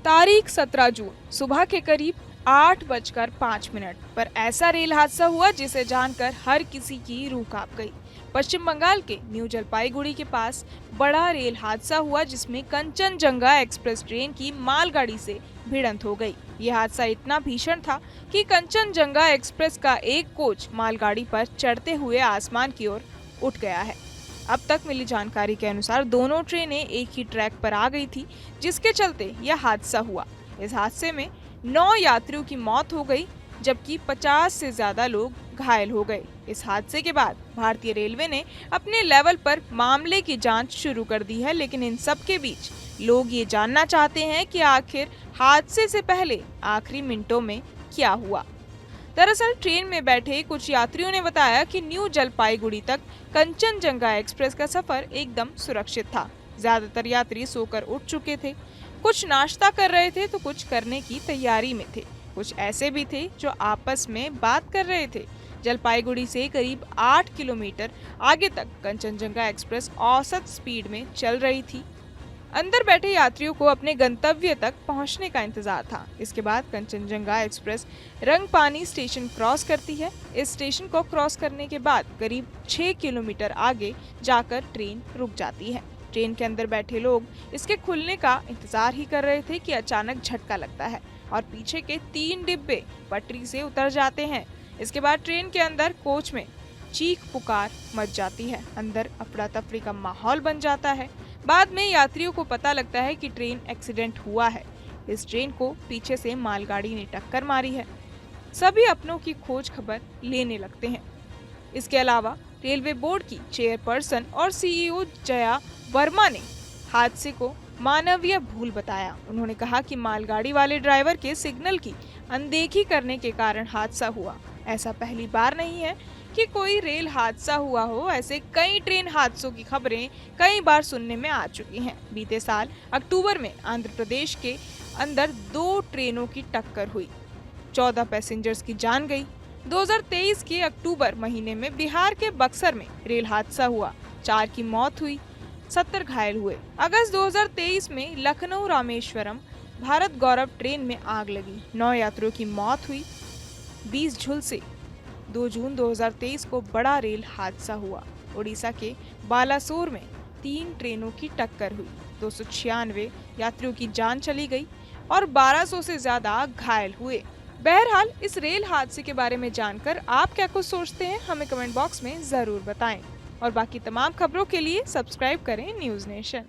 तारीख 17 जून सुबह के करीब 8:05 पर ऐसा रेल हादसा हुआ जिसे जानकर हर किसी की रूह कांप गई। पश्चिम बंगाल के न्यू जलपाईगुड़ी के पास बड़ा रेल हादसा हुआ जिसमें कंचनजंगा एक्सप्रेस ट्रेन की मालगाड़ी से भिड़ंत हो गई। यह हादसा इतना भीषण था कि कंचनजंगा एक्सप्रेस का एक कोच मालगाड़ी पर चढ़ते हुए आसमान की ओर उठ गया है। अब तक मिली जानकारी के अनुसार दोनों ट्रेनें एक ही ट्रैक पर आ गई थी, जिसके चलते यह हादसा हुआ। इस हादसे में 9 यात्रियों की मौत हो गई, जबकि 50 से ज्यादा लोग घायल हो गए। इस हादसे के बाद भारतीय रेलवे ने अपने लेवल पर मामले की जांच शुरू कर दी है, लेकिन इन सब के बीच लोग ये जानना चाहते हैं कि आखिर हादसे से पहले आखिरी मिनटों में क्या हुआ। दरअसल ट्रेन में बैठे कुछ यात्रियों ने बताया कि न्यू जलपाईगुड़ी तक कंचनजंगा एक्सप्रेस का सफर एकदम सुरक्षित था। ज्यादातर यात्री सोकर उठ चुके थे, कुछ नाश्ता कर रहे थे तो कुछ करने की तैयारी में थे। कुछ ऐसे भी थे जो आपस में बात कर रहे थे। जलपाईगुड़ी से करीब 8 किलोमीटर आगे तक कंचनजंगा एक्सप्रेस औसत स्पीड में चल रही थी। अंदर बैठे यात्रियों को अपने गंतव्य तक पहुंचने का इंतजार था। इसके बाद Kanchenjunga express Rangapani station cross करती है। इस स्टेशन को क्रॉस करने के बाद करीब 6 किलोमीटर आगे जाकर ट्रेन रुक जाती है। ट्रेन के अंदर बैठे लोग इसके खुलने का इंतजार ही कर रहे थे कि अचानक झटका लगता है और पीछे के 3 डिब्बे पटरी से उतर जाते हैं। इसके बाद ट्रेन के अंदर कोच में चीख पुकार मच जाती है। अंदर अफरा तफरी का माहौल बन जाता है। बाद में यात्रियों को पता लगता है कि ट्रेन एक्सीडेंट हुआ है। इस ट्रेन को पीछे से मालगाड़ी ने टक्कर मारी है। सभी अपनों की खोज खबर लेने लगते हैं। इसके अलावा रेलवे बोर्ड की चेयरपर्सन और सीईओ जया वर्मा ने हादसे को मानवीय भूल बताया। उन्होंने कहा कि मालगाड़ी वाले ड्राइवर के सिग्नल की अनदेखी करने के कारण हादसा हुआ। ऐसा पहली बार नहीं है कि कोई रेल हादसा हुआ हो। ऐसे कई ट्रेन हादसों की खबरें कई बार सुनने में आ चुकी हैं। बीते साल अक्टूबर में आंध्र प्रदेश के अंदर 2 ट्रेनों की टक्कर हुई, 14 पैसेंजर्स की जान गई। 2023 के अक्टूबर महीने में बिहार के बक्सर में रेल हादसा हुआ, 4 की मौत हुई, 70 घायल हुए। अगस्त 2023 में लखनऊ रामेश्वरम भारत गौरव ट्रेन में आग लगी, 9 यात्रियों की मौत हुई। 20 झुलसे 2 जून 2023 को बड़ा रेल हादसा हुआ। उड़ीसा के बालासोर में 3 ट्रेनों की टक्कर हुई, 296 यात्रियों की जान चली गई और 1200 से ज्यादा घायल हुए। बहरहाल इस रेल हादसे के बारे में जानकर आप क्या कुछ सोचते हैं, हमें कमेंट बॉक्स में जरूर बताएं। और बाकी तमाम खबरों के लिए सब्सक्राइब करें न्यूज़ नेशन।